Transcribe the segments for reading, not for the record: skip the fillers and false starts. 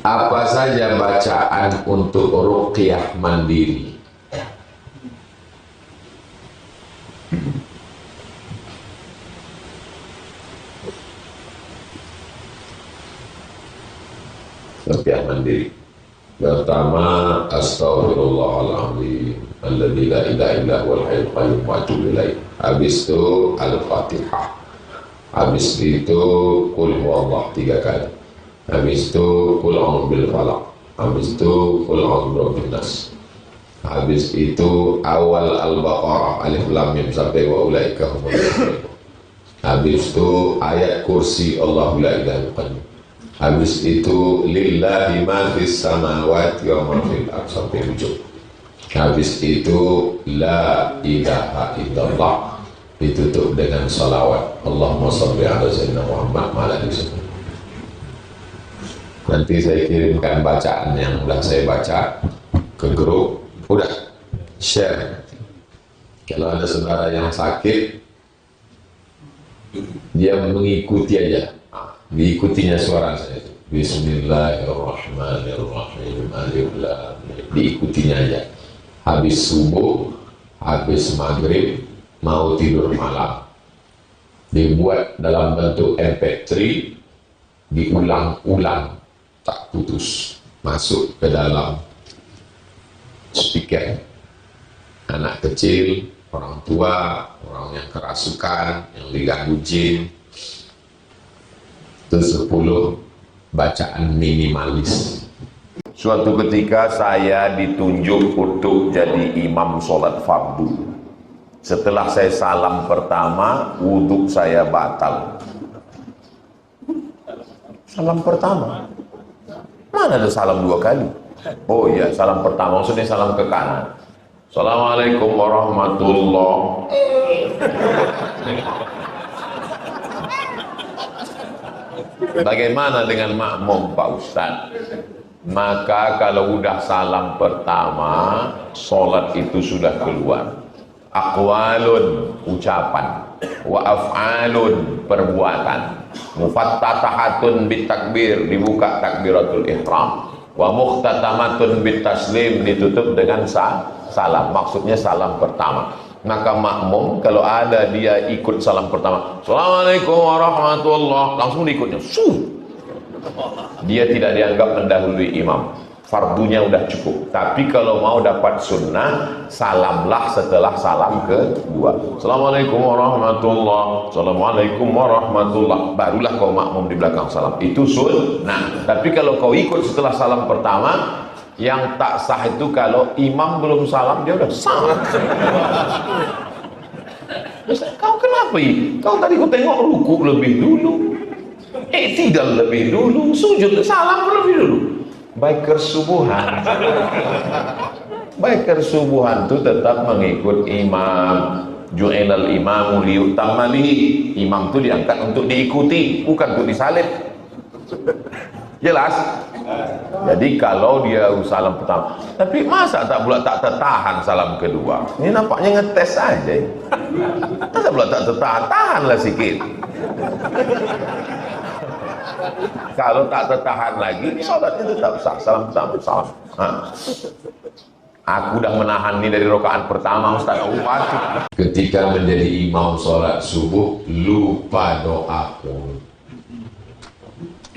Apa saja bacaan untuk ruqyah mandiri? Ruqyah mandiri. Pertama, astaghfirullahaladzim alladzi la ilaha illa huwal hayyul qayyum wa atubu ilaih. Habis itu Al-Fatihah. Habis itu qul huwallah 3 kali. Habis itu qul a'udzu bil falaq. Habis itu qul a'udzu birabbin nas. Habis itu awal Al-Baqarah alif lam mim sampai wa ulaika humul kafirun. Habis itu ayat kursi Allahu la ilaha illa huwa. Habis itu lillahi ma fis samawati wa ma fil ardh sampai ujung. Habis itu la ilaha illallah ditutup dengan salawat. Allahumma shalli ala sayyidina Muhammad wa ala alihi. Nanti saya kirimkan bacaan yang sudah saya baca ke grup. Udah share. Kalau ada saudara yang sakit, dia mengikuti aja. Diikutinya suara saya. Bismillahirrahmanirrahim. Alif lam mim. Diikutinya aja. Habis subuh, habis maghrib, mau tidur malam, dibuat dalam bentuk MP3, diulang-ulang, tak putus, masuk ke dalam speaker. Anak kecil, orang tua, orang yang kerasukan, yang diganggu jin. Itu 10 bacaan minimalis. Suatu ketika saya ditunjuk untuk jadi imam sholat fardu. Setelah saya salam pertama, wudhu saya batal. Salam pertama? Mana ada salam 2 kali? Oh iya, salam pertama, maksudnya salam ke kanan. Assalamualaikum warahmatullahi. Bagaimana dengan makmum Pak Ustadz? Maka kalau udah salam pertama, sholat itu sudah keluar. Aqwalun, ucapan, wa af'alun, perbuatan, mufattatahatun bitakbir, dibuka takbiratul ihram, wa mukhtatamatun bitaslim, ditutup dengan salam, maksudnya salam pertama. Maka makmum kalau ada dia ikut salam pertama, Assalamualaikum warahmatullahi, langsung diikutnya. Dia tidak dianggap mendahului imam. Fardunya udah cukup. Tapi kalau mau dapat sunnah, salamlah setelah salam kedua. Assalamualaikum warahmatullahi. Assalamualaikum warahmatullahi. Barulah kau makmum di belakang salam. Itu sunnah. Tapi kalau kau ikut setelah salam pertama, yang tak sah itu kalau imam belum salam dia udah sah. Kau kenapa? Kau tadi kau tengok ruku lebih dulu, tidak lebih dulu, sujud salam lebih dulu. Baik kesubuhan. Baik kesubuhan itu tetap mengikut imam. Ju'ilal imamu liyutamma bihi. Imam itu diangkat untuk diikuti, bukan untuk disalib. Jelas? Jadi kalau dia salam pertama, tapi masa tak pula tak tertahan salam kedua? Ini nampaknya ngetes aja. Masa pula tak tertahan? Tahanlah sikit. Kalau tak tertahan lagi, sholatnya tetap sah. Salam pertama, salam. Aku udah menahan ini dari rakaat pertama, Ustaz. Ketika menjadi imam sholat subuh, lupa doa pun.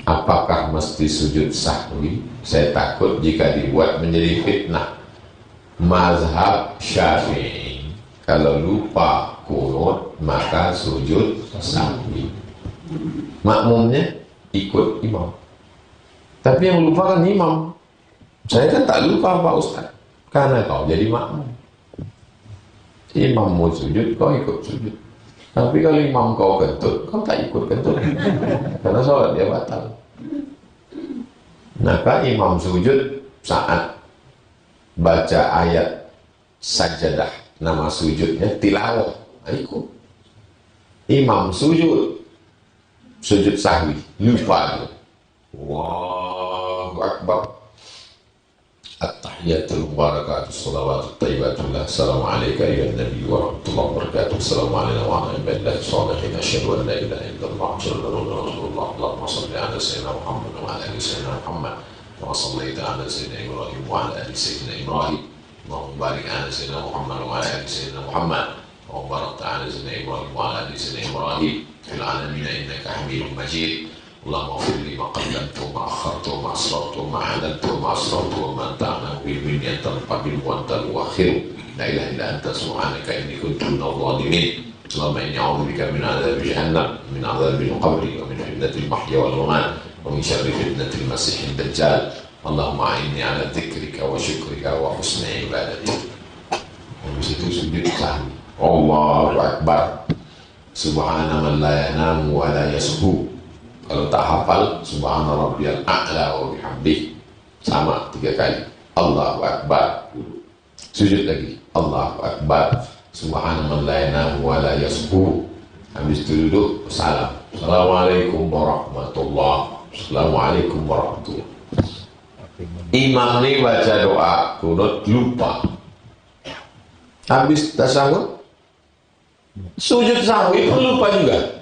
Apakah mesti sujud sahwi? Saya takut jika dibuat menjadi fitnah. Mazhab Syafi'i, kalau lupa kunut maka sujud sahwi. Makmumnya ikut imam. Tapi yang lupa kan imam. Saya kan tak lupa Pak Ustaz, karena kau jadi makmum. Imam mau sujud, kau ikut sujud. Tapi kalau imam kau kentut, kau tak ikut kentut, karena sholat dia batal. Maka imam sujud saat baca ayat sajadah, nama sujudnya tilawah, ikut. Imam sujud sahwi, lupa. Allahu Akbar. At-tahiyatul barakatuh salawatut thayyibatullah. Assalamualaikum ya Nabi wa rahmatullahi wa barakatuh. Assalamualaikum wa rahmatullahi wa barakatuh. Asyhadu an la ilaha illallah wa asyhadu anna Rasulullah. Allahumma shalli ala sayyidina Muhammad wa ala ali sayyidina Muhammad. wa sallaita ala sayyidina Ibrahim wa ala ali sayyidina Ibrahim Allahumma barik ala sayyidina Muhammad wa ala ali sayyidina Muhammad wa barik ala sayyidina Ibrahim wa ala ali sayyidina Ibrahim fil alamin innaka Hamidum Majid Allahumma ighfir li ma qaddamtu wa ma akhartu wa ma asrartu wa ma halaltu wa ma asrartu wa ma ta'ana bil minni antal qabil wa antal muakhir la ilaha illa anta subhanaka inni kuntu minadh dhalimin Allahumma inni a'udzubika min adzabi jahannam min adzabil qabri wa min fitnatil mahya wal mamat wa min syarri fitnatil masiihid dajjal Allahumma a'inni ala dzikrika wa syukrika wa husni ibadatik. Habis itu sujud sahwi. Allahu akbar. Subhana man la yanamu wa la yasbu. Kalau tak hafal subhana rabbiyal a'la wa bihamdihi sama 3 kali. Allahu akbar. Sujud lagi. Allahu akbar. Subhana man la yanamu wa la yasbu. Habis itu duduk salam. Assalamualaikum warahmatullahi. Assalamualaikum warahmatullahi. Imam ini baca doa kunut lupa. Habis tasyahud sujud sahwi pun lupa juga.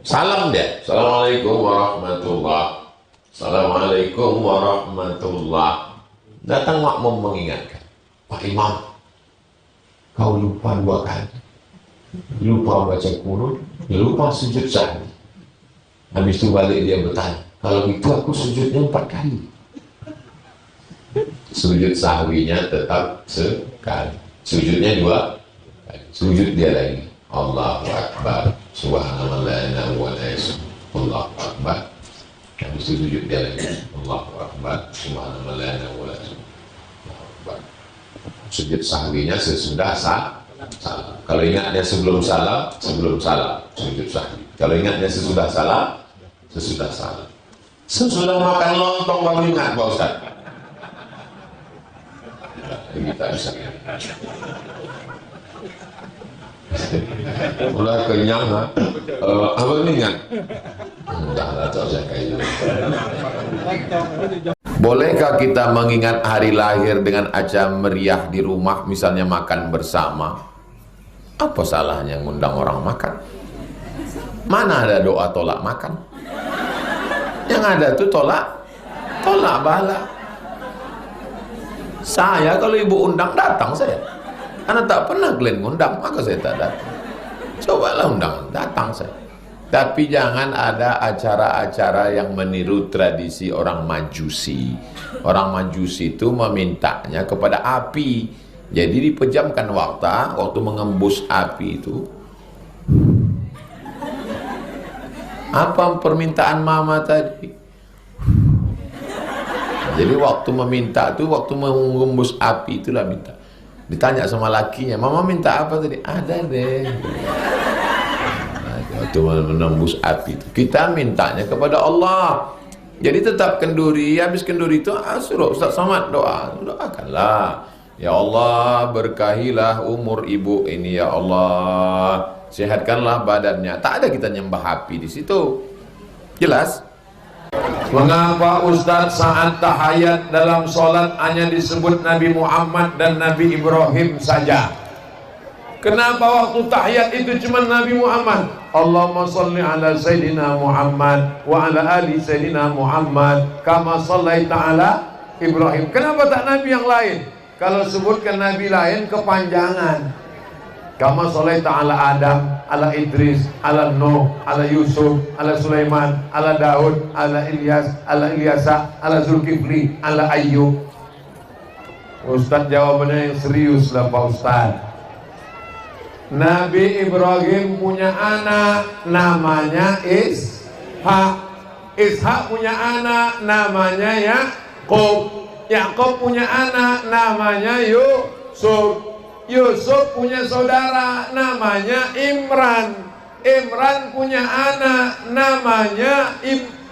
Salam dia. Assalamualaikum warahmatullahi. Assalamualaikum warahmatullahi. Datang makmum mengingatkan, Pak Imam, kau lupa 2 kali. Lupa baca kunut, lupa sujud sahwi. Habis itu balik dia bertanya, kalau itu aku sujudnya 4 kali. Sujud sahwinya tetap sekali. Sujudnya 2 kali. Sujud dia lagi. Allahu akbar. Subhanallah la ilaha wa la yasbu. Allahu akbar. Habis itu sujud dia lagi. Allahu akbar. Subhanallah la ilaha wa la yasbu. Allahu akbar. Sujud sahwinya sesudah salam. Kalau ingatnya sebelum salam, sujud sahwi. Kalau ingatnya sesudah salam, sesudah salam. Sesudah makan lontong baru ingat Pak Ustaz. Kita bisa. Udah kenyang, apa ingat? Enggak lah, saya kayak gitu. Bolehkah kita mengingat hari lahir dengan acara meriah di rumah, misalnya makan bersama? Apa salahnya ngundang orang makan? Mana ada doa tolak makan? Yang ada tuh tolak bala. Saya kalau ibu undang datang saya. Karena tak pernah kalian undang, maka saya tak datang. Cobalah undang, datang saya. Tapi jangan ada acara-acara yang meniru tradisi orang Majusi. Orang Majusi itu memintanya kepada api. Jadi dipejamkan waktu mengembus api itu. Apa permintaan mama tadi? Jadi waktu meminta itu, waktu mengembus api itulah minta. Ditanya sama lakinya, mama minta apa tadi? Ada deh. Waktu menembus api itu, kita mintanya kepada Allah. Jadi tetap kenduri, habis kenduri itu suruh Ustaz Somad doakanlah. Ya Allah, berkahilah umur ibu ini ya Allah. Sehatkanlah badannya. Tak ada kita nyembah api di situ. Jelas? Mengapa Ustaz saat tahiyat dalam sholat hanya disebut Nabi Muhammad dan Nabi Ibrahim saja? Kenapa waktu tahiyat itu cuma Nabi Muhammad? Allahumma salli ala Sayyidina Muhammad wa ala ali Sayyidina Muhammad kama sallaita ala Ibrahim. Kenapa tak Nabi yang lain? Kalau sebutkan Nabi lain kepanjangan. Kama sallaita ala Adam, ala Idris, ala Nuh, ala Yusuf, ala Sulaiman, ala Daud, ala Ilyas, ala Ilyasa, ala Zulkifli, ala Ayyub. Ustaz jawabannya yang serius lah Pak Ustaz. Nabi Ibrahim punya anak namanya Ishak. Ishak punya anak namanya Yakub. Yakub punya anak namanya Yusuf. Yusuf punya saudara namanya Imran. Imran punya anak namanya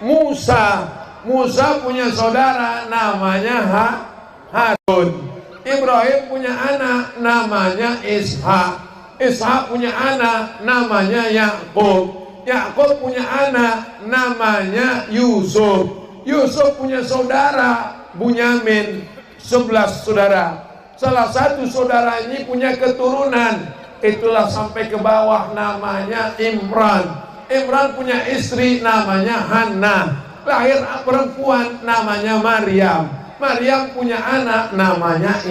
Musa. Musa punya saudara namanya Harun. Ibrahim punya anak namanya Ishak. Ishak punya anak namanya Yakub. Yakub punya anak namanya Yusuf. Yusuf punya saudara Bunyamin, 11 saudara. Salah satu saudara ini punya keturunan, itulah sampai ke bawah namanya Imran. Imran punya istri namanya Hannah. lahir perempuan namanya Maryam. Maryam punya anak namanya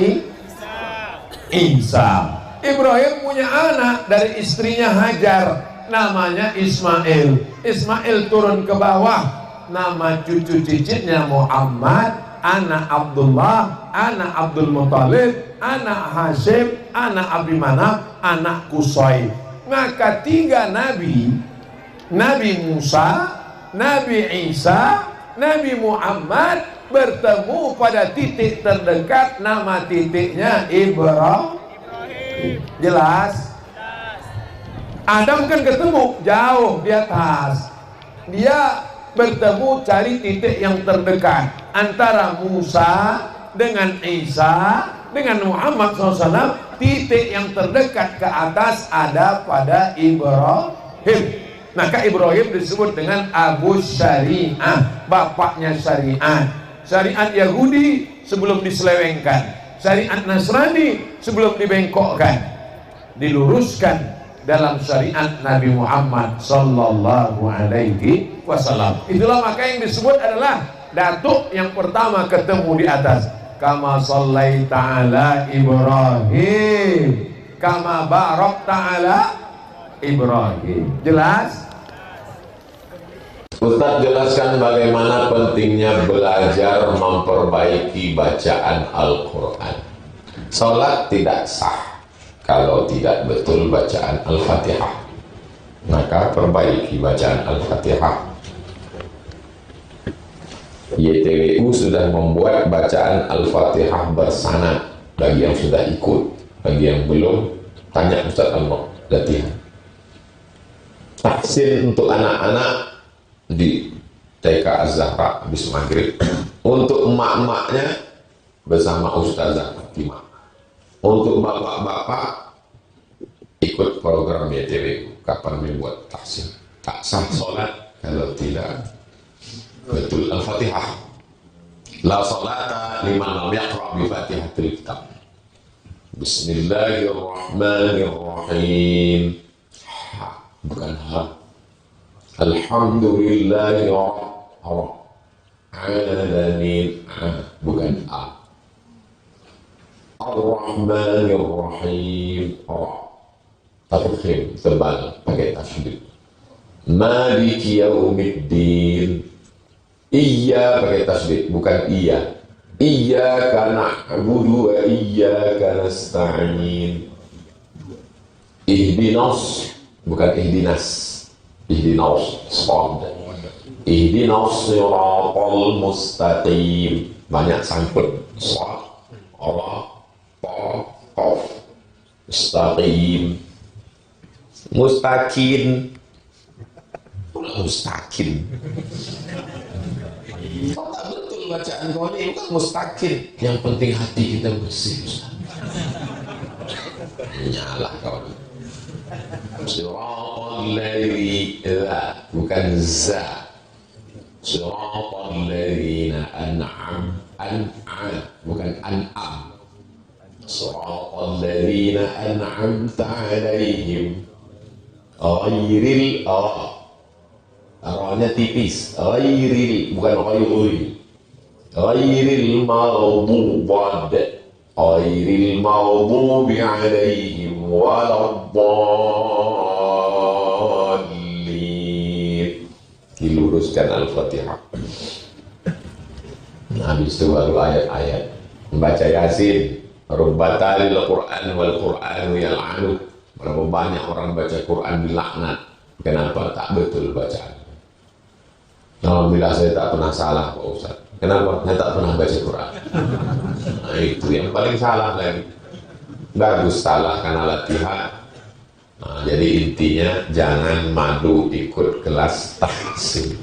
Isa. Ibrahim punya anak dari istrinya Hajar namanya Ismail. Ismail turun ke bawah, nama cucu cicitnya Muhammad, anak Abdullah, anak Abdul Muthalib, anak Hashim, anak Abdi Manaf, anak Qusay. Maka 3 nabi, Nabi Musa, Nabi Isa, Nabi Muhammad bertemu pada titik terdekat, nama titiknya Ibrahim. Jelas? Adam kan ketemu jauh di atas, dia bertemu cari titik yang terdekat antara Musa dengan Isa dengan Muhammad SAW. Titik yang terdekat ke atas ada pada Ibrahim. Maka Ibrahim disebut dengan Abu Syariah, bapaknya syariat. Syariat Yahudi sebelum diselewengkan, syariat Nasrani sebelum dibengkokkan, diluruskan dalam syariat Nabi Muhammad sallallahu alaihi wasallam. Itulah maka yang disebut adalah datuk yang pertama ketemu di atas. Kama sallaita ala Ibrahim, kama barakta ala Ibrahim. Jelas? Ustaz jelaskan bagaimana pentingnya belajar memperbaiki bacaan Al-Quran. Salat tidak sah kalau tidak betul bacaan Al-Fatihah. Maka perbaiki bacaan Al-Fatihah. YTWU sudah membuat bacaan Al-Fatihah bersanad bagi yang sudah ikut. Bagi yang belum, tanya Ustaz Al-Nok, latihan. Tahsin untuk anak-anak di TK Az-Zahra habis maghrib. Untuk emak-emaknya bersama Ustazah Fatimah. Untuk bapak-bapak ikut program YTW. Kapan membuat tahsin? Tak sah sholat kalau tidak betul Al-Fatihah. La sholata liman lam yaqra bi Fatihatil Kitab. Bismillahirrahmanirrahim. Ha, bukan ha. Alhamdulillahi alamin, bukan a. Ar-Rahmanir-Rahim, tafkhim tebal pakai tasydid. Maliki yaumiddin, iya pakai tasydid bukan iya. Iyyaka na'budu wa iyyaka nasta'in. Ihdinas bukan ihdinas. Ihdinas shad. Ihdinas siratal mustaqim. Banyak sangkut. Shad, ra, ta, qaf. Mustaqim. Mustaqim. Mustaqim. Kau tak betul bacaan kau ini, bukan mustaqim. Yang penting hati kita bersih, Ustaz. Nyalah kau. Siratal ladzina, bukan za. Siratal ladzina an'am, bukan an'am. Siratal ladzina an'amta 'alaihim ghairil ra-nya tipis. Ghairil bukan ghairil. Ghairil maghdubi 'alaihim waladdallin. Diluruskan Al-Fatihah. Habis itu baru ayat-ayat. Membaca Yasin. Rubbatalil Qur'an wal Qur'anu yal'anu. Berapa banyak orang baca Quran dilaknat. Kenapa? Tak betul bacaan. Alhamdulillah saya tak pernah salah Pak Ustaz. Kenapa? Saya tak pernah baca Quran. Nah, itu yang paling salah lagi. Bagus salah karena latihan. Nah, jadi intinya jangan madu ikut kelas tahsin.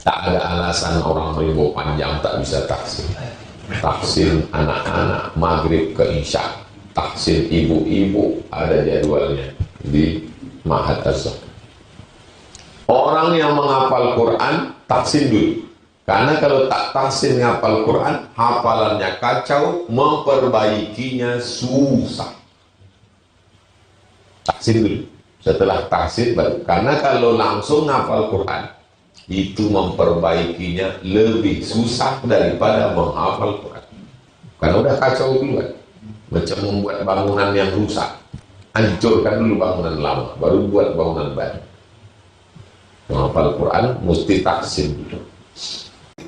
Tak ada alasan orang rimbo panjang tak bisa tahsin. Tahsin anak-anak maghrib ke isya. Tahsin ibu-ibu ada jadwalnya di Ma'had Az-Zahra. Orang yang menghafal Quran tahsin dulu. Karena kalau tak tahsin menghafal Quran, hafalannya kacau, memperbaikinya susah. Tahsin dulu. Setelah tahsin baru. Karena kalau langsung menghafal Quran, itu memperbaikinya lebih susah daripada menghafal Quran. Karena udah kacau duluan. Macam membuat bangunan yang rusak. Hancurkan dulu bangunan lama, baru buat bangunan baru. Menghafal Quran mesti taksim.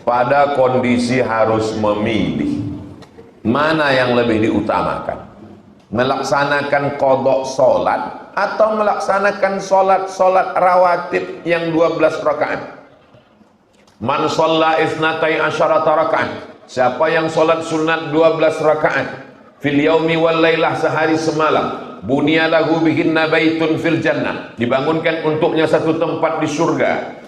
Pada kondisi harus memilih mana yang lebih diutamakan, melaksanakan qadha sholat atau melaksanakan sholat rawatib yang 12 rakaat. Man shalla isnatai asyarata rakaat, siapa yang sholat sunat 12 rakaat fil yaumi wal lailah, sehari semalam, bunyalahu bihinna baitun fil jannah, dibangunkan untuknya satu tempat di surga.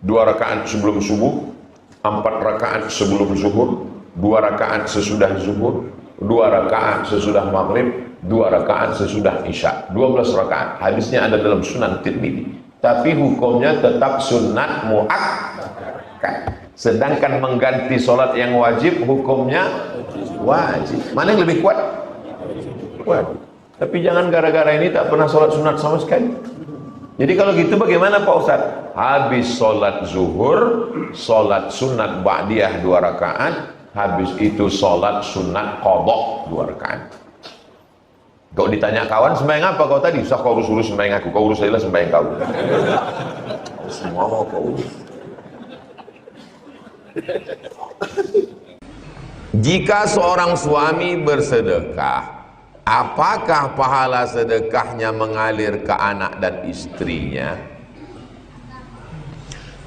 2 rakaat sebelum subuh, 4 rakaat sebelum zuhur, 2 rakaat sesudah zuhur, 2 rakaat sesudah maghrib, 2 rakaat sesudah isya. 12 rakaat. Hadisnya ada dalam Sunan Tirmidzi. Tapi hukumnya tetap sunat muakkad. Sedangkan mengganti sholat yang wajib hukumnya wajib. Mana yang lebih kuat? Wajib. Tapi jangan gara-gara ini tak pernah sholat sunat sama sekali. Jadi kalau gitu bagaimana Pak Ustaz? Habis sholat zuhur, sholat sunat ba'diyah 2 rakaat, habis itu sholat sunat qadha 2 rakaat. Kau ditanya kawan, sembahyang apa kau tadi? Usah kau urus sembahyang aku, kau urus sajalah sembahyang kau. Semua mau kau urus. Jika seorang suami bersedekah, apakah pahala sedekahnya mengalir ke anak dan istrinya?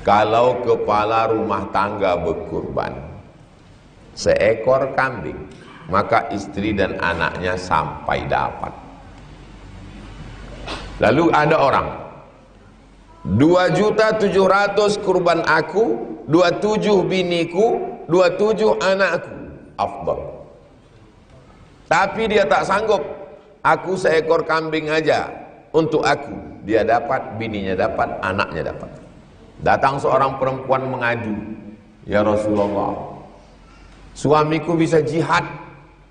Kalau kepala rumah tangga berkurban seekor kambing, maka istri dan anaknya sampai dapat. Lalu ada orang 2.700.000 kurban aku, 27 biniku, 27 anakku, afdal. Tapi dia tak sanggup, aku seekor kambing aja untuk aku. Dia dapat, bininya dapat, anaknya dapat. Datang seorang perempuan mengadu, ya Rasulullah, suamiku bisa jihad,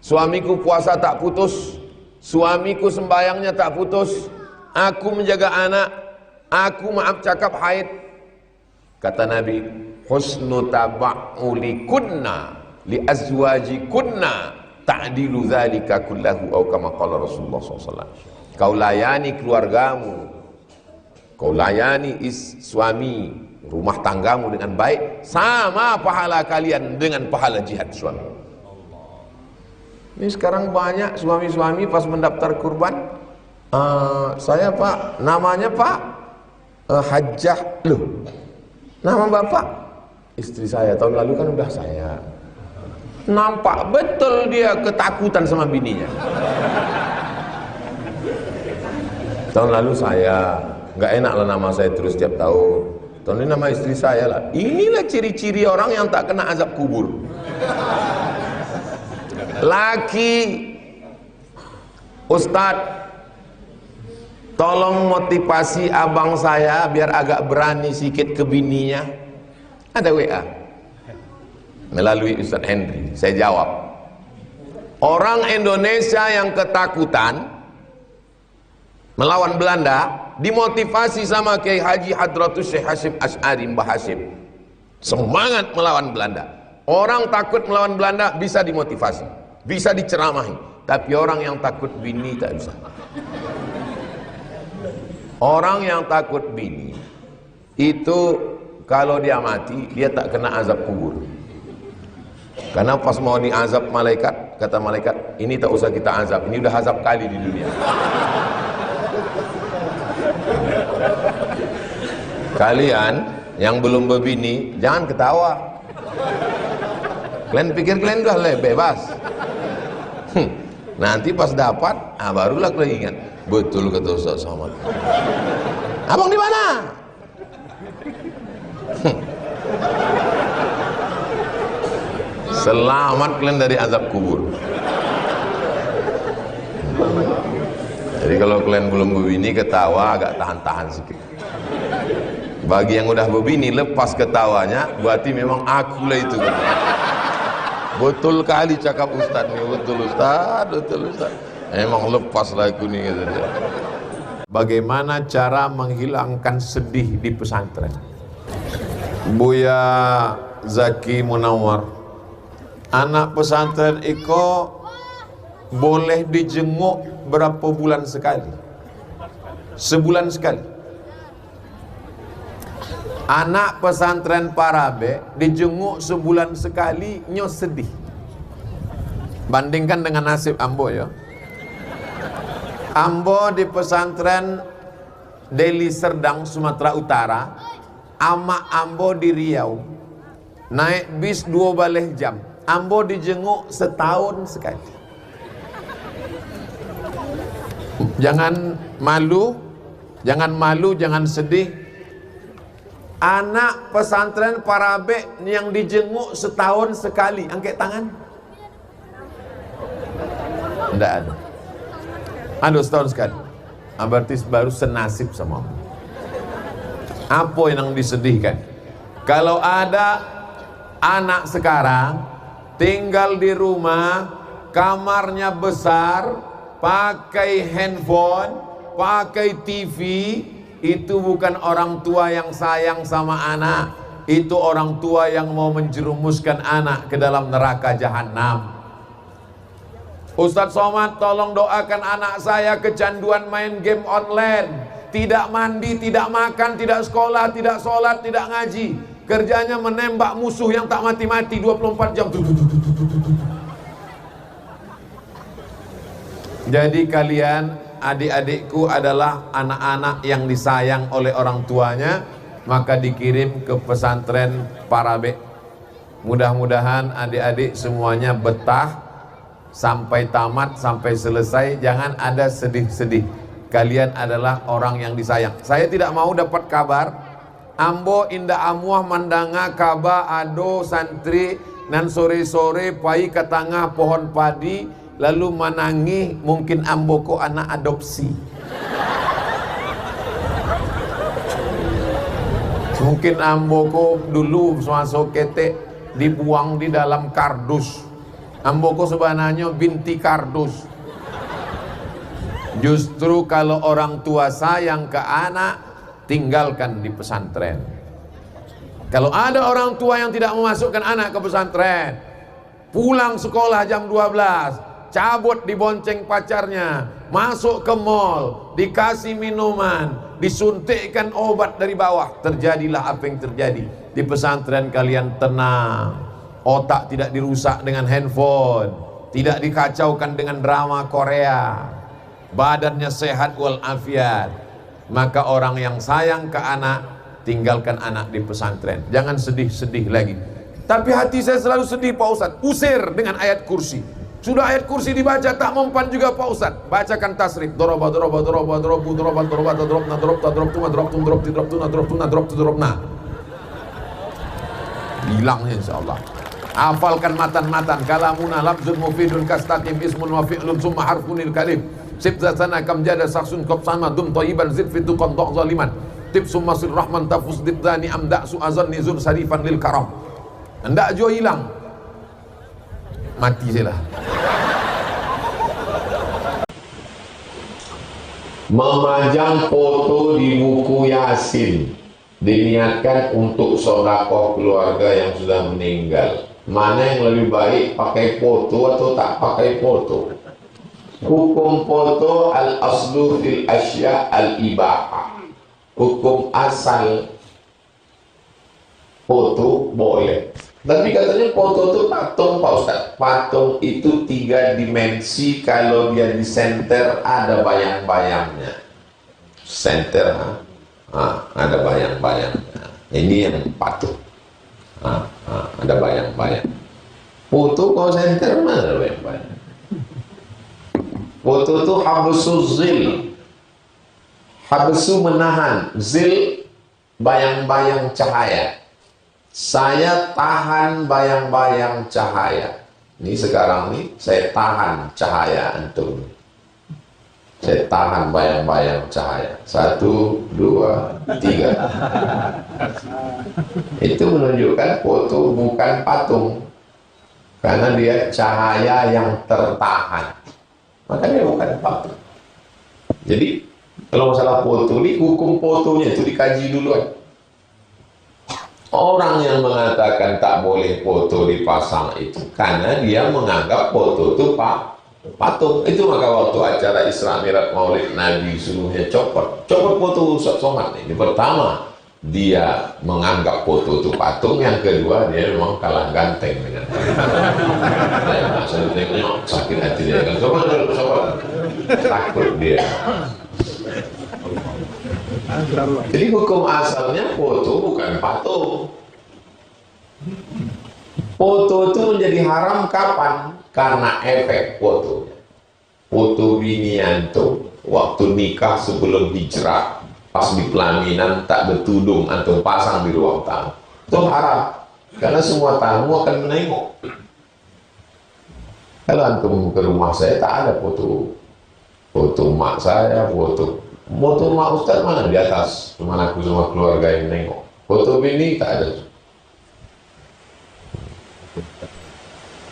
suamiku puasa tak putus, suamiku sembayangnya tak putus, aku menjaga anak, aku maaf cakap haid. Kata Nabi, husnu taba'uli kunna li azwaji kunna ta'dilu dzalika kullahu, atau kama qala Rasulullah SAW. Kau layani keluargamu, kau layani suami rumah tanggamu dengan baik, sama pahala kalian dengan pahala jihad suami. Ini sekarang banyak suami-suami pas mendaftar kurban, saya Pak, namanya Pak Hajjah, loh nama bapak? Istri saya, tahun lalu kan udah saya. Nampak betul dia ketakutan sama bininya. Tahun lalu saya, nggak enak lah nama saya terus tiap tahun. Tahun ini nama istri saya lah. Inilah ciri-ciri orang yang tak kena azab kubur. Laki, Ustadz, tolong motivasi abang saya biar agak berani sikit ke bininya. Ada WA melalui Ustadz Henry. Saya jawab, orang Indonesia yang ketakutan melawan Belanda dimotivasi sama Kiai Haji Hadratus Syekh Hasyim Asy'ari, Mbah Hasyim, semangat melawan Belanda. Orang takut melawan Belanda bisa dimotivasi, bisa diceramahi, tapi orang yang takut bini tak bisa. Orang yang takut bini itu kalau dia mati dia tak kena azab kubur. Karena pas mau diazab malaikat, kata malaikat, ini tak usah kita azab, ini udah azab kali di dunia. Kalian yang belum berbini jangan ketawa. Kalian pikir kalian udah bebas. Nanti pas dapat, barulah kalian ingat, betul kata Ustaz Somad. Abang di mana? Selamat kalian dari azab kubur. Jadi kalau kalian belum berbini ketawa agak tahan-tahan sedikit. Bagi yang udah berbini lepas ketawanya, berarti memang akulah itu. Betul kali cakap Ustaz nih, betul Ustaz, betul Ustaz. Emang lepas lah aku nih gitu. Bagaimana cara menghilangkan sedih di pesantren? Buya Zaki Munawar, anak pesantren Iko boleh dijenguk berapa bulan sekali? Sebulan sekali. Anak pesantren Parabe dijenguk sebulan sekali, nyo sedih. Bandingkan dengan nasib Ambo ya. Ambo di pesantren Deli Serdang, Sumatera Utara, ama Ambo di Riau, naik bis 2 jam. Ambo dijenguk setahun sekali. Jangan malu, jangan sedih. Anak pesantren Parabe yang dijenguk setahun sekali, angkat tangan. Tidak ada. Ada setahun sekali. Berarti baru senasib sama. Apa yang disedihkan? Kalau ada anak sekarang tinggal di rumah, kamarnya besar, pakai handphone, pakai TV, itu bukan orang tua yang sayang sama anak. Itu orang tua yang mau menjerumuskan anak ke dalam neraka jahanam. Ustadz Somad, tolong doakan anak saya kecanduan main game online. Tidak mandi, tidak makan, tidak sekolah, tidak sholat, tidak ngaji. Kerjanya menembak musuh yang tak mati-mati 24 jam. Jadi kalian, adik-adikku adalah anak-anak yang disayang oleh orang tuanya, maka dikirim ke pesantren Parabe. Mudah-mudahan adik-adik semuanya betah sampai tamat, sampai selesai. Jangan ada sedih-sedih. Kalian adalah orang yang disayang. Saya tidak mau dapat kabar Ambo indah amuah mandanga kaba ado santri nan sore-sore pai ke tengah pohon padi lalu menangi mungkin Ambo ko anak adopsi. Mungkin Ambo ko dulu masuk ketek dibuang di dalam kardus. Ambo ko sebenarnya binti kardus. Justru kalau orang tua sayang ke anak, tinggalkan di pesantren. Kalau ada orang tua yang tidak memasukkan anak ke pesantren, pulang sekolah jam 12, cabut dibonceng pacarnya, masuk ke mall, dikasih minuman, disuntikkan obat dari bawah, terjadilah apa yang terjadi. Di pesantren kalian tenang, otak tidak dirusak dengan handphone, tidak dikacaukan dengan drama Korea, badannya sehat walafiat. Maka orang yang sayang ke anak, tinggalkan anak di pesantren. Jangan sedih-sedih lagi. Tapi hati saya selalu sedih Pak Ustadz. Usir dengan ayat kursi. Sudah ayat kursi dibaca tak mempan juga Pak Ustadz. Bacakan tasrif. Doroba doroba doroba dorobu doroba doroba dorob na dorob ta dorob tuma dorob tum dorob ti dorob tu na dorob tu na dorob tu dorob na. Hilangnya insyaallah. Hafalkan matan-matan. Kalamuna labzun mufidun kastaqim ismun wa fi'lun summa harfunil kalim. Sibzatana kam jada saksun kop sama dum toyiban zid fitu kontok zaliman tip sumasir rahman tafus dibdani amda su'azan nizun sarifan lil karam. Hendak jo hilang, mati saya lah. Memajang foto di buku Yasin diniatkan untuk sedekah keluarga yang sudah meninggal. Mana yang lebih baik, pakai foto atau tak pakai foto? Hukum foto al-aslu fil asya al-ibahah. Hukum asal foto boleh. Tapi katanya foto itu patung Pak Ustaz. Patung itu 3 dimensi, kalau dia disenter ada bayang-bayangnya. Senter, ada bayang-bayangnya. Ini yang patung. Ada bayang-bayang. Foto kalau senter mana ada bayang-bayang? Foto itu habsu zil. Habsu menahan, zil bayang-bayang cahaya. Saya tahan bayang-bayang cahaya. Ini sekarang nih saya tahan cahaya antum. Saya tahan bayang-bayang cahaya. 1, 2, 3. Itu menunjukkan foto bukan patung. Karena dia cahaya yang tertahan. Makanya bukan patung. Jadi kalau masalah foto ini, hukum fotonya itu dikaji duluan. Orang yang mengatakan tak boleh foto dipasang itu karena dia menganggap foto itu patung. Itu maka waktu acara Isra Mi'raj Maulid Nabi suruhnya copot foto Ustaz Somad ini. Pertama, dia menganggap foto itu patung. Yang kedua, dia memang kalah ganteng dengan saya maksudnya tengok sakit hati dia kan. Coba takut dia. Jadi hukum asalnya foto bukan patung. Foto itu menjadi haram kapan? Karena efek fotonya. Foto binian tuh waktu nikah sebelum hijrah, pas di pelaminan tak bertudung atau pasang di ruang tamu, itu haram. Karena semua tamu akan menengok. Kalau antum ke rumah saya tak ada foto mak saya, foto mak Ustaz mana di atas, cuma aku sama keluarga yang nengok. Foto bini tak ada.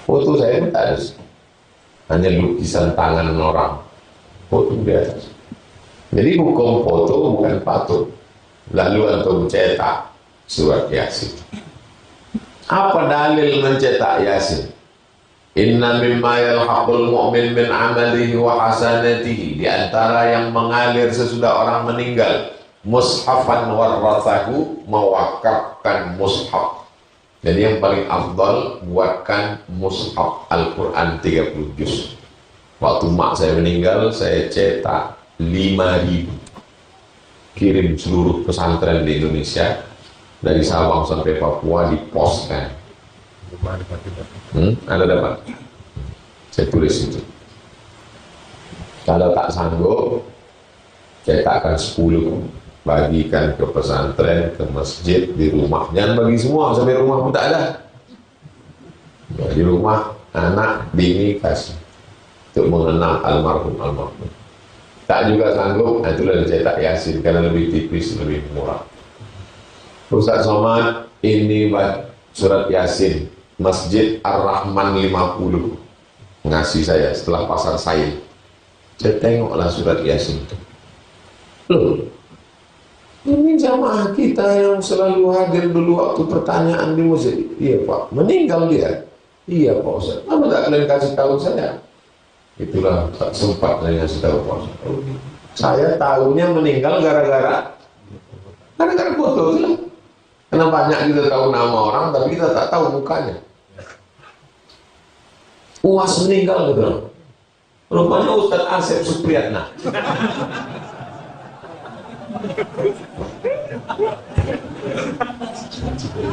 Foto saya tak ada. Hanya lukisan tangan orang. Foto di atas. Jadi hukum foto bukan patung. Lalu antum cetak surat Yasin. Apa dalil mencetak Yasin? Inna mimma yalhaqul mu'min min amalihi wa hasanatihi. Di antara yang mengalir sesudah orang meninggal, mushafan warathahu, mewakafkan mushaf. Jadi yang paling afdal buatkan mushaf Al-Quran 30 juz. Waktu mak saya meninggal, saya cetak 5.000. Kirim seluruh pesantren di Indonesia, dari Sabang sampai Papua, diposkan. Anda dapat? Saya tulis itu. Kalau tak sanggup, cetakkan 10, bagikan ke pesantren, ke masjid, di rumah. Jangan bagi semua, sampai rumah pun tak ada. Di rumah, anak, bini, kasih. Untuk mengenang almarhum. Tak juga sanggup, itulah dicetak Yasin, karena lebih tipis, lebih murah. Ustaz Somad, ini surat Yasin. Masjid Ar-Rahman 50 ngasih saya setelah pasar Said. Saya tengoklah surat Yasin itu. Loh, ini jamaah kita yang selalu hadir dulu waktu pertanyaan di masjid. Iya Pak, meninggal dia. Iya Pak Ustaz. Apa tak kalian kasih tahu saya? Itulah tak sempat saya kasih tahu Pak Ustaz. Saya tahunya meninggal gara-gara foto itu. Karena banyak kita tahu nama orang, tapi kita tak tahu mukanya. Uas meninggal gitu. Rupanya Ustaz Asep Supriyatna.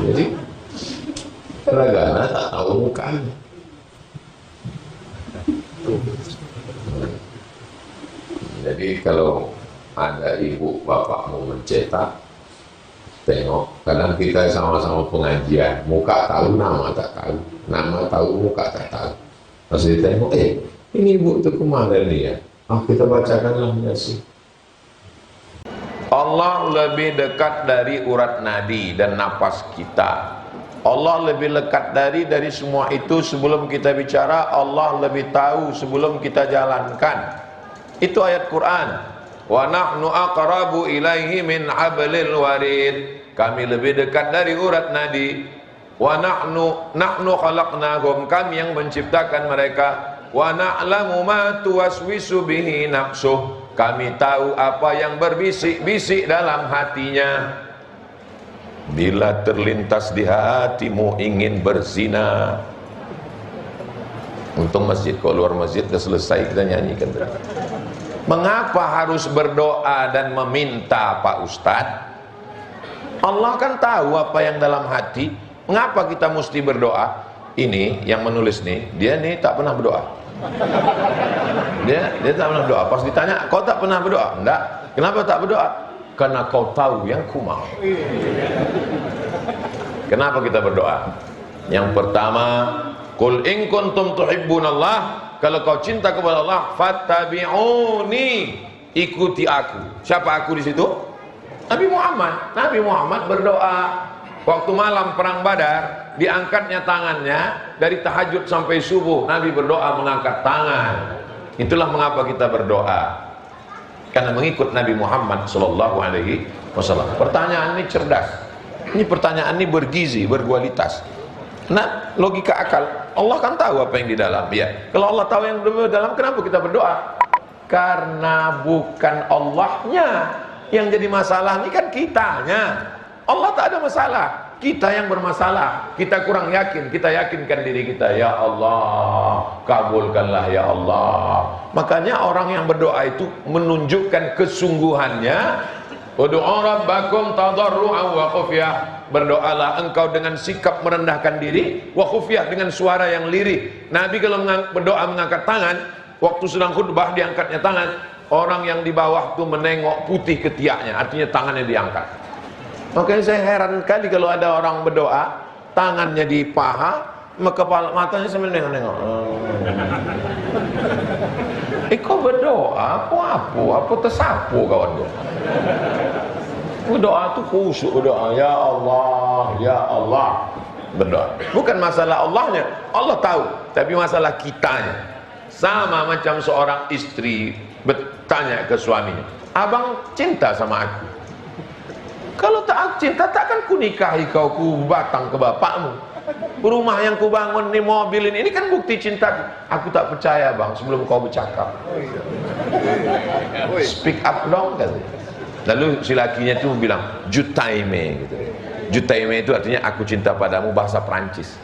Jadi gara-gara tak tahu mukanya. Jadi kalau ada ibu bapak mau mencetak, tengok, kadang kita sama-sama pengajian, muka tahu, nama tak tahu, nama tahu, muka tak tahu. Pas ditengok, ini ibu itu kemarin nih ya, kita bacakanlah Yasin. Allah lebih dekat dari urat nadi dan napas kita. Allah lebih dekat dari semua itu. Sebelum kita bicara, Allah lebih tahu sebelum kita jalankan. Itu ayat Quran. Wa nahnu aqrabu ilaihi min hablil warid. Kami lebih dekat dari urat nadi. Wa nahnu khalaqnahum, kami yang menciptakan mereka. Wa na'lamu ma tuwaswisu bihi nafsuh, kami tahu apa yang berbisik-bisik dalam hatinya. Bila terlintas di hatimu ingin berzina. Untung masjid, kalau luar masjid sudah selesai kita nyanyikan. Mengapa harus berdoa dan meminta Pak Ustadz? Allah kan tahu apa yang dalam hati. Mengapa kita mesti berdoa? Ini yang menulis nih, dia nih tak pernah berdoa. Dia tak pernah berdoa. Pas ditanya, kau tak pernah berdoa? Enggak. Kenapa tak berdoa? Karena kau tahu yang ku mau. Kenapa kita berdoa? Yang pertama, qul in kuntum tuhibbunallah, kalau kau cinta kepada Allah, fattabi'uni, ikuti aku. Siapa aku di situ? Nabi Muhammad. Nabi Muhammad berdoa waktu malam perang Badar, diangkatnya tangannya dari tahajud sampai subuh. Nabi berdoa mengangkat tangan. Itulah mengapa kita berdoa, karena mengikut Nabi Muhammad SAW. Pertanyaan ini cerdas. Ini pertanyaan ini bergizi, berkualitas. Nah, logika akal, Allah kan tahu apa yang di dalam. Ya, kalau Allah tahu yang di dalam, kenapa kita berdoa? Karena bukan Allahnya yang jadi masalah, ini kan kitanya. Allah tak ada masalah, kita yang bermasalah. Kita kurang yakin, kita yakinkan diri kita. Ya Allah, kabulkanlah ya Allah. Makanya orang yang berdoa itu menunjukkan kesungguhannya. Ud'u rabbakum tadarru'an wa khufyah. Berdoalah engkau dengan sikap merendahkan diri, wa khufyah, dengan suara yang lirih. Nabi kalau berdoa mengangkat tangan, waktu sedang khutbah diangkatnya tangan, orang yang di bawah tuh menengok putih ketiaknya, artinya tangannya diangkat. Makanya saya heran kali kalau ada orang berdoa, tangannya di paha, kepala matanya sambil nengok-nengok. Kau berdoa, apa tersapu kawan tu? Berdoa tu khusyuk, berdoa ya Allah, ya Allah. Berdoa. Bukan masalah Allahnya, Allah tahu, tapi masalah kitanya. Sama macam seorang istri bertanya ke suaminya, abang cinta sama aku? Kalau tak cinta, takkan ku nikahi kau, ku batang ke bapakmu. Rumah yang ku bangun ni, mobil ini kan bukti cintaku. Aku tak percaya bang sebelum kau bercakap. Speak up dong kan. Lalu si lakinya tu bilang jutaime gitu. Jutaime itu artinya aku cinta padamu, bahasa Perancis.